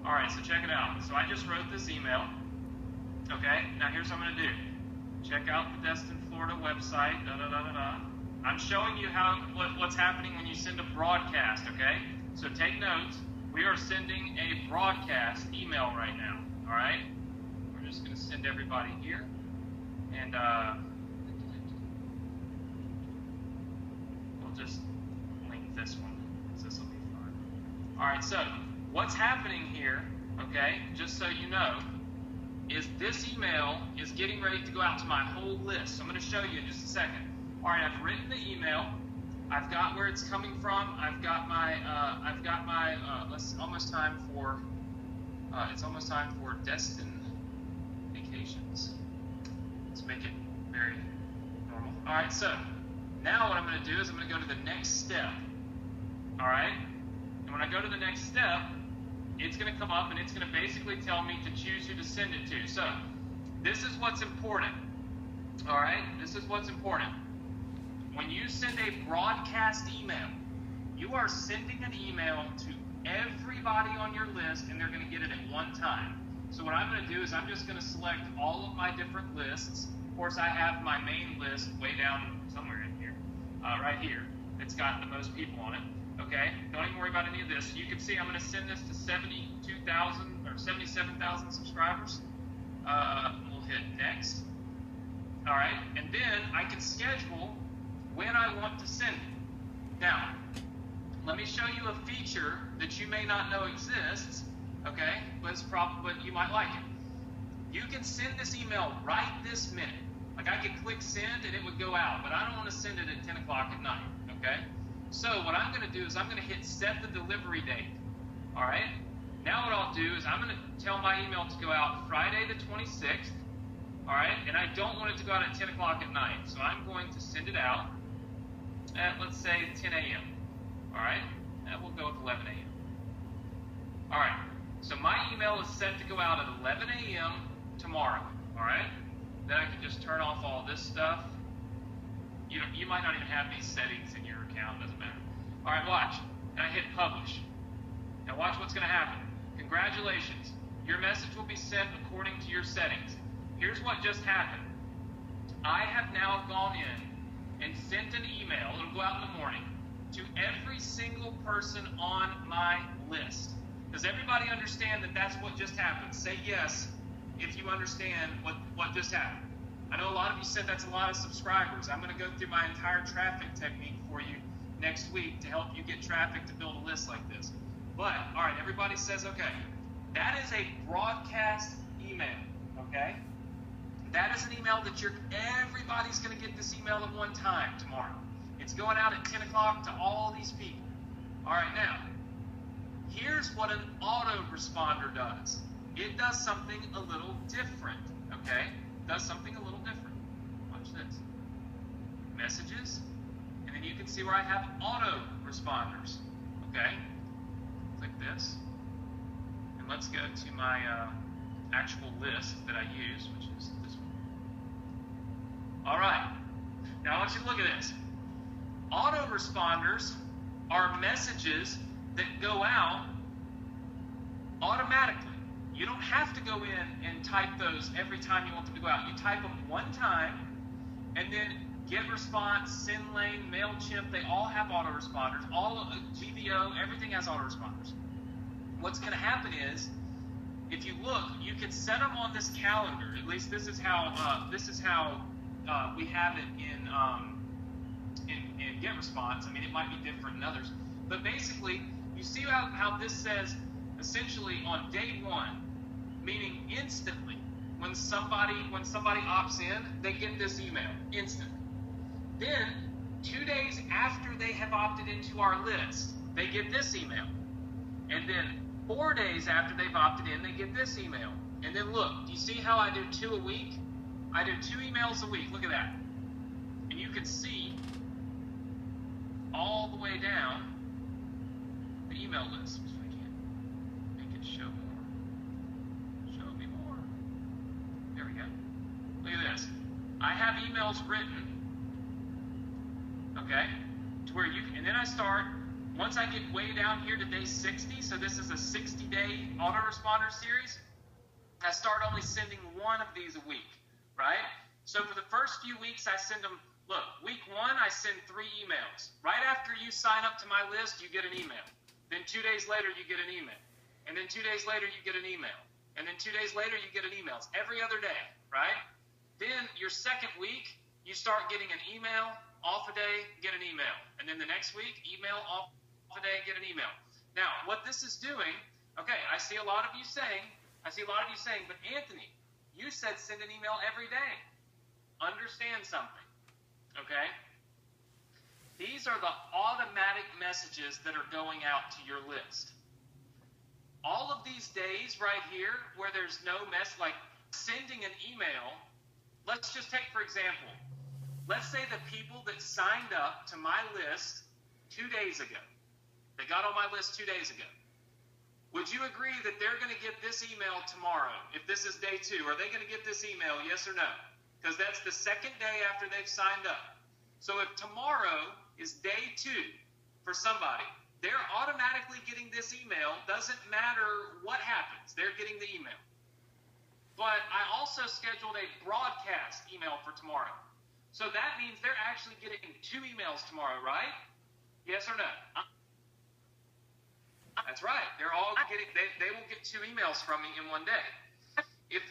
All right, so check it out. So I just wrote this email. Okay, now here's what I'm going to do. Check out the Destin, Florida website. I'm showing you what's happening when you send a broadcast. Okay, so take notes. We are sending a broadcast email right now. All right, we're just going to send everybody here, and we'll just link this one, because this will be fun. All right, so what's happening here, okay, just so you know, is this email is getting ready to go out to my whole list. So I'm going to show you in just a second. All right, I've written the email. I've got where it's coming from. I've got my it's almost time for Destin Vacations. Let's make it very normal. All right, so now what I'm going to do is I'm going to go to the next step. All right, and when I go to the next step, it's going to come up and it's going to basically tell me to choose who to send it to. So this is what's important. All right, this is what's important. When you send a broadcast email, you are sending an email to everybody on your list, and they're going to get it at one time. So what I'm going to do is I'm just going to select all of my different lists. Of course, I have my main list way down somewhere in here, right here. It's got the most people on it. Okay, don't even worry about any of this. You can see I'm going to send this to 72,000 or 77,000 subscribers. We'll hit next. All right, and then I can schedule when I want to send it. Now, let me show you a feature that you may not know exists, okay, but you might like it. You can send this email right this minute. Like I could click send and it would go out, but I don't want to send it at 10 o'clock at night, okay? So what I'm going to do is I'm going to hit set the delivery date, all right? Now what I'll do is I'm going to tell my email to go out Friday the 26th, all right? And I don't want it to go out at 10 o'clock at night, so I'm going to send it out at, let's say, 10 a.m., all right? And we'll go with 11 a.m. All right, so my email is set to go out at 11 a.m. tomorrow, all right? Then I can just turn off all this stuff. You might not even have these settings in your account, doesn't matter. All right, watch. And I hit publish. Now watch what's going to happen. Congratulations. Your message will be sent according to your settings. Here's what just happened. I have now gone in and sent an email, it'll go out in the morning, to every single person on my list. Does everybody understand that that's what just happened? Say yes if you understand what just happened. I know a lot of you said that's a lot of subscribers. I'm going to go through my entire traffic technique for you next week to help you get traffic to build a list like this. But, all right, everybody says, okay, that is a broadcast email, okay? That is an email that everybody's going to get this email at one time tomorrow. It's going out at 10 o'clock to all these people. All right, now, here's what an autoresponder does. It does something a little different, okay? Does something a little different. Watch this. Messages, and then you can see where I have autoresponders, okay? Click this, and let's go to my actual list that I use, which is this one. All right, now I want you to look at this. Autoresponders are messages that go out automatically. You don't have to go in and type those every time you want them to go out. You type them one time, and then GetResponse, SendLane, MailChimp, they all have autoresponders. All GVO, everything has autoresponders. What's going to happen is, if you look, you can set them on this calendar. At least this is how we have it in GetResponse. I mean, it might be different in others, but basically, you see how this says essentially on day one. Meaning instantly, when somebody opts in, they get this email instantly. Then 2 days after they have opted into our list, they get this email. And then 4 days after they've opted in, they get this email. And then look, do you see how I do 2 a week? I do 2 emails a week. Look at that. And you can see all the way down the email list. If I can make it show more. Show me more. There we go. Look at this. I have emails written, okay, to where you can, and then I start Once I get way down here to day 60, so this is a 60-day autoresponder series, I start only sending one of these a week, right? So for the first few weeks, I send them, look, week 1, I send 3 emails. Right after you sign up to my list, you get an email. Then 2 days later, you get an email. And then 2 days later, you get an email. And then 2 days later, you get an email. It's every other day, right? Then your second week, you start getting an email, off a day, get an email. And then the next week, email, off a day, get an email. Now, what this is doing, okay, I see a lot of you saying, but Anthony, you said send an email every day. Understand something, okay? These are the automatic messages that are going out to your list. All of these days right here where there's no like sending an email, let's just take, for example, let's say the people that signed up to my list 2 days ago, they got on my list 2 days ago. Would you agree that they're going to get this email tomorrow? If this is day 2, are they going to get this email, yes or no? Because that's the second day after they've signed up. So if tomorrow is day 2 for somebody, they're automatically getting this email. Doesn't matter what happens. They're getting the email. But I also scheduled a broadcast email for tomorrow. So that means they're actually getting 2 emails tomorrow, right? Yes or no? That's right. They're all getting. They will get 2 emails from me in one day. If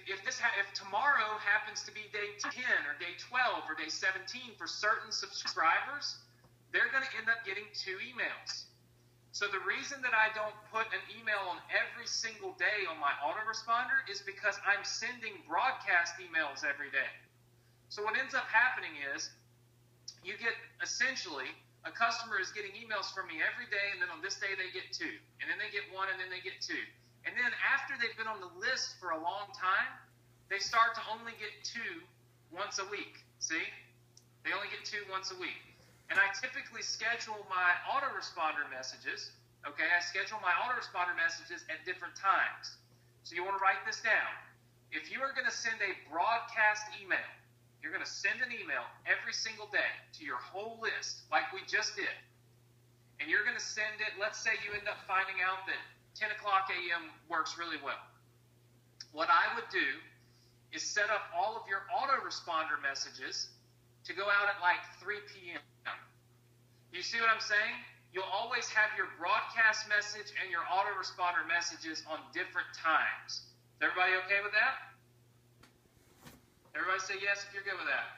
tomorrow happens to be day 10 or day 12 or day 17 for certain subscribers, they're going to end up getting 2 emails. So the reason that I don't put an email on every single day on my autoresponder is because I'm sending broadcast emails every day. So what ends up happening is you get essentially a customer is getting emails from me every day, and then on this day they get 2, and then they get 1, and then they get 2. And then after they've been on the list for a long time, they start to only get 2 once a week. See? They only get 2 once a week. And I typically schedule my autoresponder messages, okay? I schedule my autoresponder messages at different times. So you want to write this down. If you are going to send a broadcast email, you're going to send an email every single day to your whole list, like we just did. And you're going to send it, let's say you end up finding out that 10 o'clock a.m. works really well. What I would do is set up all of your autoresponder messages to go out at like 3 p.m. You see what I'm saying? You'll always have your broadcast message and your autoresponder messages on different times. Is everybody okay with that? Everybody say yes if you're good with that.